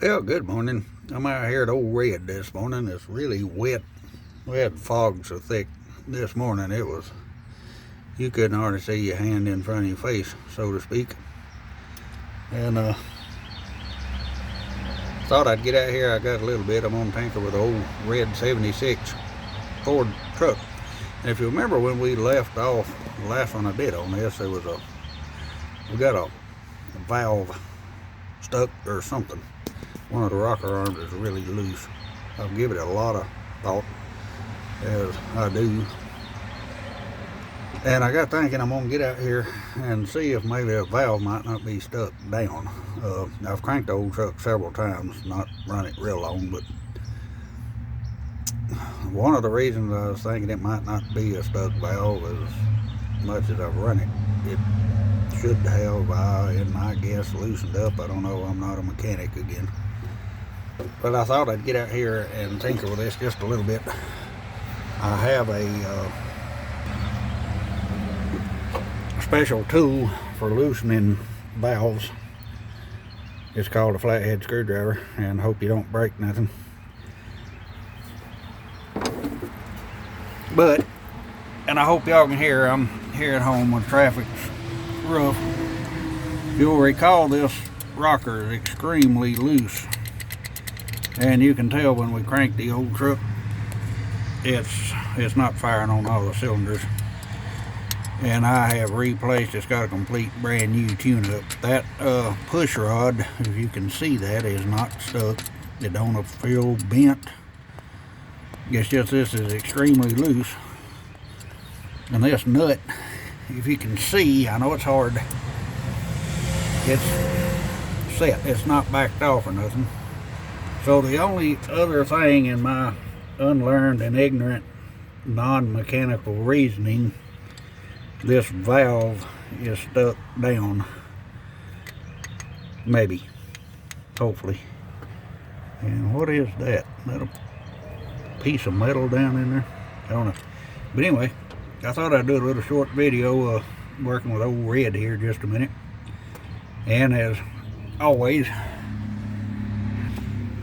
Well, good morning. I'm out here at Old Red this morning. It's really wet. We had fog so thick this morning you couldn't hardly see your hand in front of your face, so to speak. And thought I'd get out here. I got a little bit. I'm on tanker with an old red 76 Ford truck. And if you remember when we left off, the last one I did on this, we got a valve stuck or something. One of the rocker arms is really loose. I'll give it a lot of thought, as I do. And I got thinking I'm going to get out here and see if maybe a valve might not be stuck down. I've cranked the old truck several times, not run it real long, but one of the reasons I was thinking it might not be a stuck valve, as much as I've run it, it should have, in my guess, loosened up. I don't know, I'm not a mechanic again. But I thought I'd get out here and tinker with this just a little bit. I have a special tool for loosening valves. It's called a flathead screwdriver, and hope you don't break nothing. But, and I hope y'all can hear, I'm here at home when traffic's rough. You'll recall this rocker is extremely loose. And you can tell when we crank the old truck, it's not firing on all the cylinders. And I have replaced, it's got a complete brand new tune-up. That push rod, if you can see that, is not stuck. It don't feel bent. It's just this is extremely loose. And this nut, if you can see, I know it's hard, it's set. It's not backed off or nothing. So the only other thing in my unlearned and ignorant non-mechanical reasoning, this valve is stuck down. Maybe. Hopefully. And what is that? Is that a piece of metal down in there? I don't know. But anyway, I thought I'd do a little short video working with Old Red here just a minute. And as always,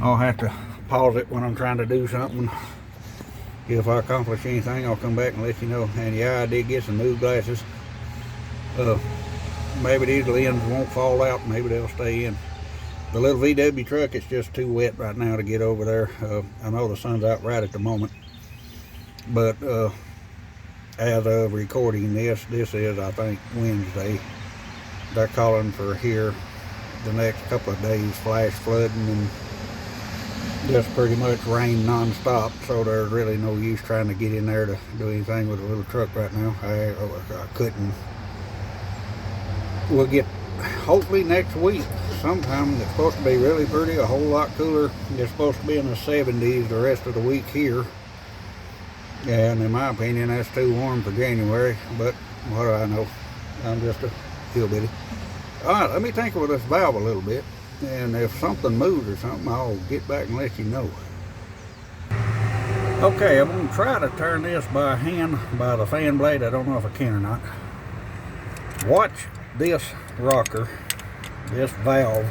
I'll have to pause it when I'm trying to do something. If I accomplish anything, I'll come back and let you know. And yeah, I did get some new glasses. Maybe these lenses won't fall out. Maybe they'll stay in. The little VW truck, it's just too wet right now to get over there. I know the sun's out right at the moment. But as of recording this is, I think, Wednesday. They're calling for here the next couple of days flash flooding and just pretty much rain non-stop, so there's really no use trying to get in there to do anything with a little truck right now. I couldn't. We'll get, hopefully next week sometime. It's supposed to be really pretty, a whole lot cooler. It's supposed to be in the 70s the rest of the week here, and in my opinion that's too warm for January, but what do I know? I'm just a hillbilly. Alright, let me tinker with this valve a little bit. And if something moves or something, I'll get back and let you know. Okay, I'm going to try to turn this by hand, by the fan blade. I don't know if I can or not. Watch this rocker, this valve.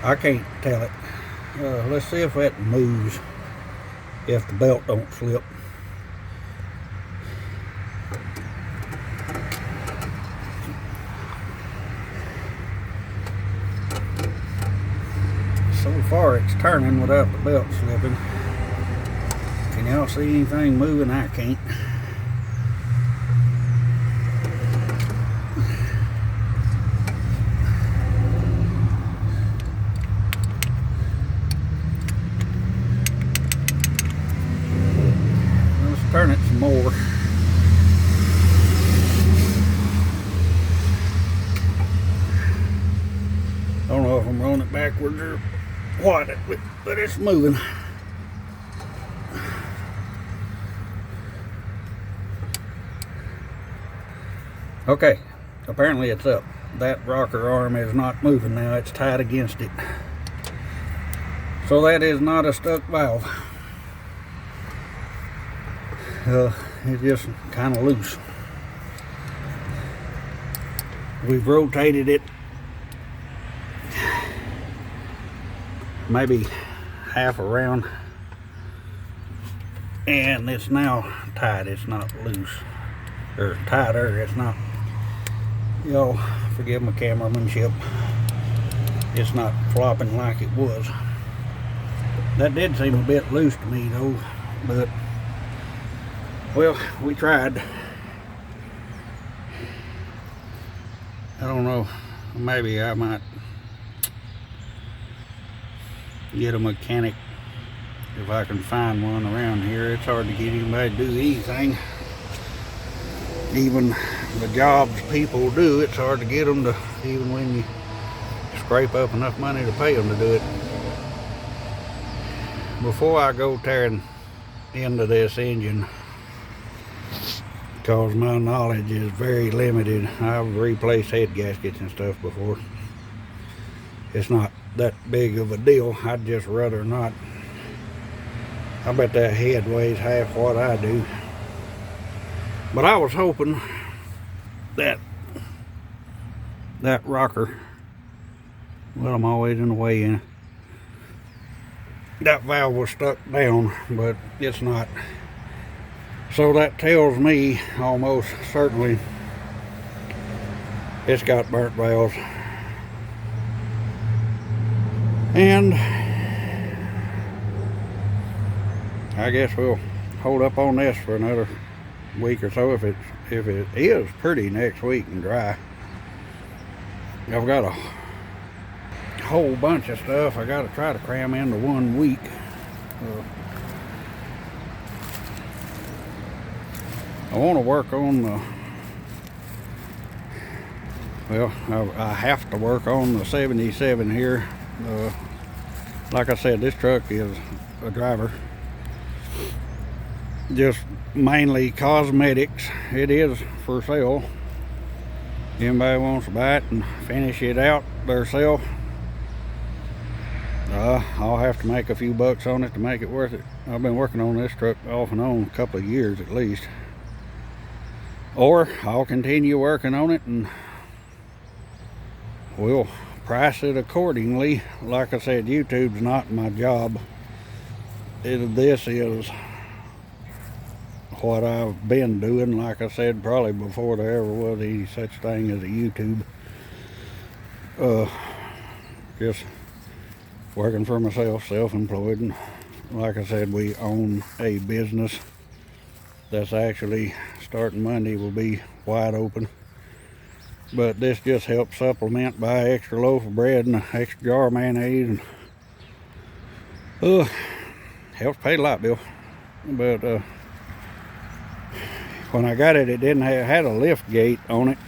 I can't tell it. Let's see if that moves, if the belt don't slip. So far it's turning without the belt slipping. Can y'all see anything moving? I can't. Let's turn it some more. I don't know if I'm rolling it backwards or what, but it's moving. Okay, apparently it's up. That rocker arm is not moving now, it's tied against it. So that is not a stuck valve. It's just kind of loose. We've rotated it maybe half around, and it's now tight. It's not loose or tighter. It's not, y'all forgive my cameramanship, it's not flopping like it was. That did seem a bit loose to me though, but well, we tried. I don't know, maybe I might get a mechanic if I can find one around here. It's hard to get anybody to do anything. Even the jobs people do, it's hard to get them to, even when you scrape up enough money to pay them to do it. Before I go tearing into this engine, because my knowledge is very limited, I've replaced head gaskets and stuff before. It's not that big of a deal. I'd just rather not. I bet that head weighs half what I do. But I was hoping that rocker, well, I'm always in the way in, that valve was stuck down, but it's not. So that tells me almost certainly it's got burnt valves. And I guess we'll hold up on this for another week or so. If it is pretty next week and dry. I've got a whole bunch of stuff I got to try to cram into 1 week. I want to work on the, well, I have to work on the 77 here. Like I said, this truck is a driver. Just mainly cosmetics. It is for sale. Anybody wants to buy it and finish it out themselves, I'll have to make a few bucks on it to make it worth it. I've been working on this truck off and on a couple of years at least. Or I'll continue working on it and we'll price it accordingly. Like I said, YouTube's not my job. This is what I've been doing. Like I said, probably before there ever was any such thing as a YouTube. Just working for myself, self-employed, and like I said, we own a business that's actually starting Monday, will be wide open. But this just helps supplement, buy an extra loaf of bread and an extra jar of mayonnaise, and helps pay the light bill. But when I got it, it didn't have, had a lift gate on it,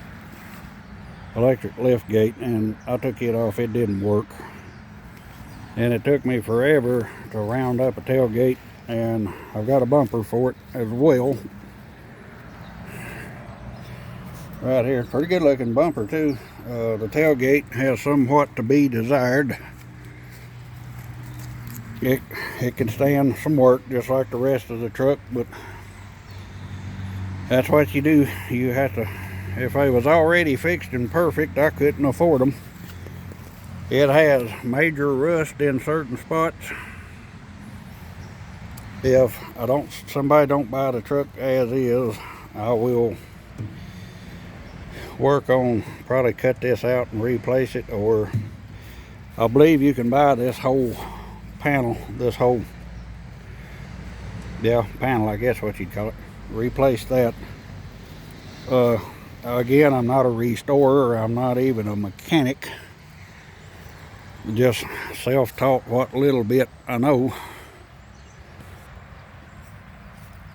electric lift gate, and I took it off. It didn't work, and it took me forever to round up a tailgate, and I've got a bumper for it as well. Right here, pretty good looking bumper too. The tailgate has somewhat to be desired. It can stand some work just like the rest of the truck, but that's what you do. You have to, if they was already fixed and perfect, I couldn't afford them. It has major rust in certain spots. If somebody don't buy the truck as is, I will work on probably cut this out and replace it, or I believe you can buy this whole panel, this whole panel, I guess what you'd call it, replace that. Again, I'm not a restorer, I'm not even a mechanic, just self-taught what little bit I know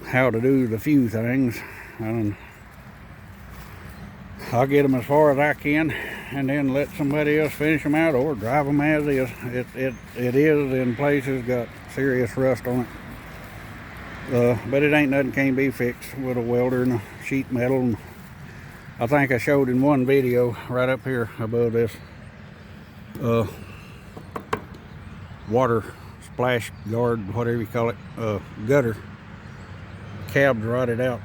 how to do the few things, and I'll get them as far as I can and then let somebody else finish them out, or drive them as is. It is in places got serious rust on it, but it ain't nothing can't be fixed with a welder and a sheet metal. And I think I showed in one video right up here above this water splash guard, whatever you call it, gutter, cabs rotted out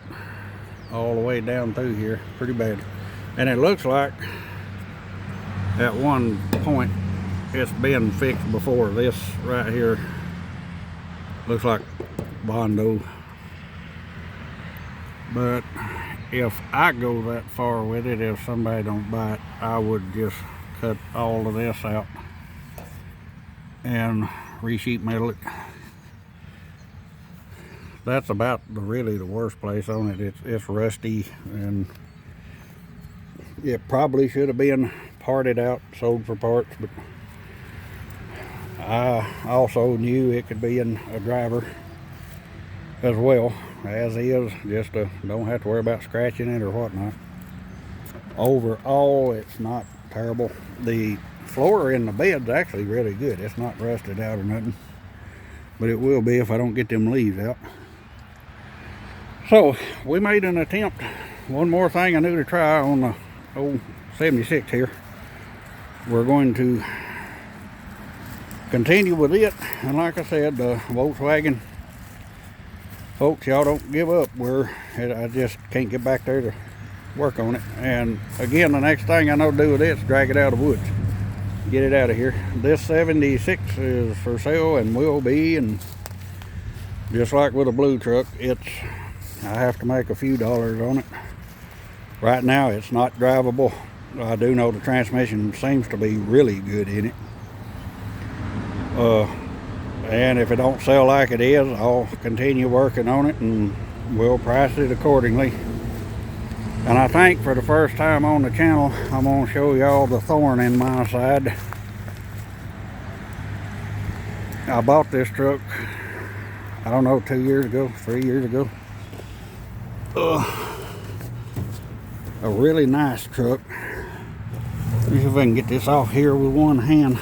all the way down through here pretty bad. And it looks like at one point it's been fixed before. This right here looks like Bondo. But if I go that far with it, if somebody don't buy it, I would just cut all of this out and re-sheet metal it. That's about really the worst place on it. It's rusty, and it probably should have been parted out, sold for parts, but I also knew it could be in a driver as well, as is, just don't have to worry about scratching it or whatnot. Overall, it's not terrible. The floor in the bed's actually really good. It's not rusted out or nothing, but it will be if I don't get them leaves out. So we made an attempt. One more thing I knew to try on the old 76 here. We're going to continue with it, and like I said, the Volkswagen folks, y'all don't give up. I just can't get back there to work on it. And again, the next thing I know to do with it is drag it out of the woods, get it out of here. This 76 is for sale and will be, and just like with a blue truck, I have to make a few dollars on it. Right now it's not drivable. I do know the transmission seems to be really good in it. And if it don't sell like it is, I'll continue working on it and we'll price it accordingly. And I think for the first time on the channel, I'm going to show y'all the thorn in my side. I bought this truck, I don't know, 2 years ago, 3 years ago. A really nice truck. Let me see if I can get this off here with one hand.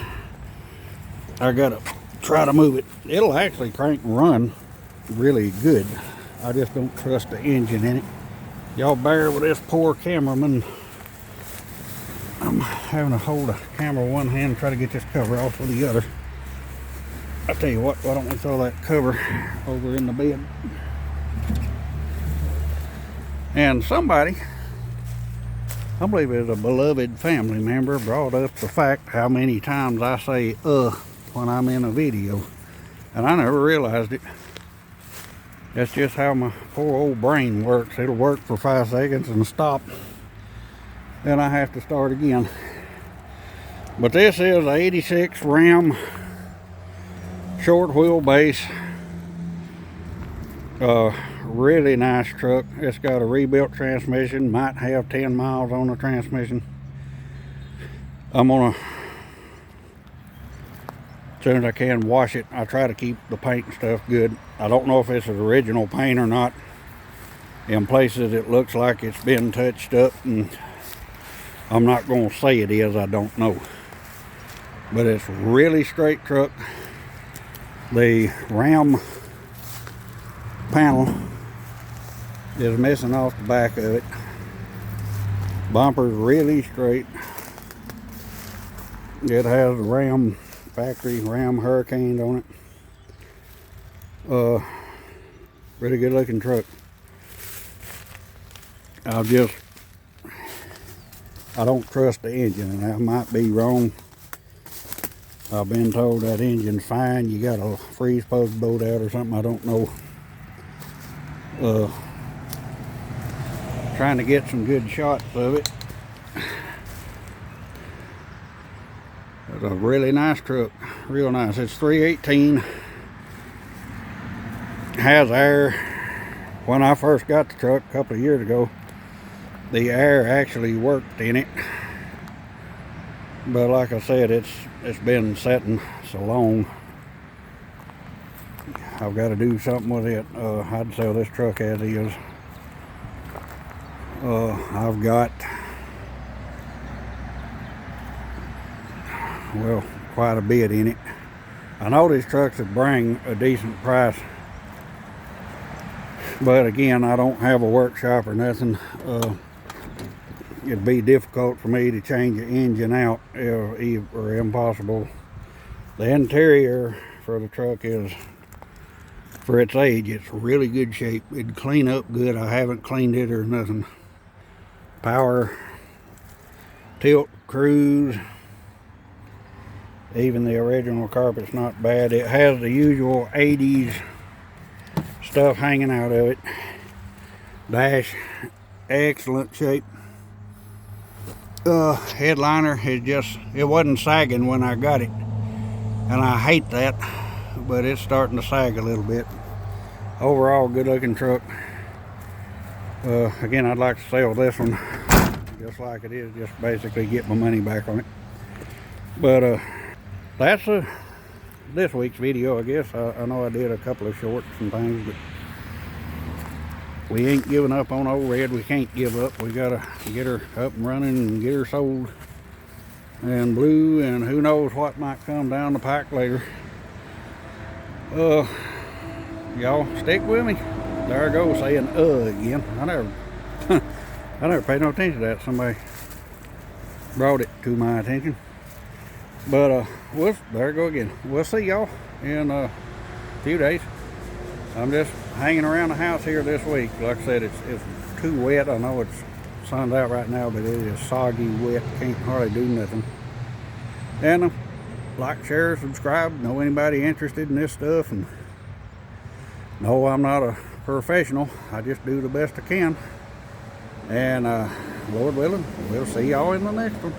I gotta try to move it. It'll actually crank and run really good. I just don't trust the engine in it. Y'all bear with this poor cameraman. I'm having to hold the camera with one hand and try to get this cover off with the other. I tell you what, why don't we throw that cover over in the bed? And somebody, I believe it's a beloved family member, brought up the fact how many times I say when I'm in a video, and I never realized it. That's just how my poor old brain works. It'll work for 5 seconds and stop, then I have to start again. But this is a 86 Ram short wheelbase, really nice truck. It's got a rebuilt transmission, might have 10 miles on the transmission. I'm gonna, as soon as I can, wash it. I try to keep the paint and stuff good. I don't know if it's an original paint or not. In places it looks like it's been touched up, and I'm not going to say it is, I don't know. But it's a really straight truck. The Ram panel is missing off the back of it. Bumper's really straight. It has a Ram factory Ram Hurricane on it. Really good looking truck. I don't trust the engine, and I might be wrong. I've been told that engine's fine. You got a freeze post bolt out or something, I don't know. Trying to get some good shots of it. It's a really nice truck, real nice. It's 318, has air. When I first got the truck a couple of years ago, the air actually worked in it, but like I said, it's been sitting so long. I've got to do something with it. I'd sell this truck as is. I've got, well, quite a bit in it. I know these trucks would bring a decent price, but again, I don't have a workshop or nothing. It'd be difficult for me to change the engine out, or impossible. The interior for the truck is, for its age, it's really good shape. It'd clean up good. I haven't cleaned it or nothing. Power, tilt, cruise, Even the original carpet's not bad. It has the usual 80s stuff hanging out of it. Dash, excellent shape. Headliner is just, it wasn't sagging when I got it, and I hate that, but it's starting to sag a little bit. Overall, good looking truck. Again, I'd like to sell this one just like it is, just basically get my money back on it. But that's this week's video, I guess. I know I did a couple of shorts and things, but we ain't giving up on old Red. We can't give up. We gotta get her up and running and get her sold and blue, and who knows what might come down the pike later. Y'all stick with me. There I go saying again. I never paid no attention to that. Somebody brought it to my attention. But there I go again. We'll see y'all in a few days. I'm just hanging around the house here this week. Like I said, it's too wet. I know it's sun's out right now, but it is soggy wet. Can't hardly do nothing. And like, share, subscribe. Know anybody interested in this stuff? And no, I'm not a professional. I just do the best I can. And Lord willing, we'll see y'all in the next one.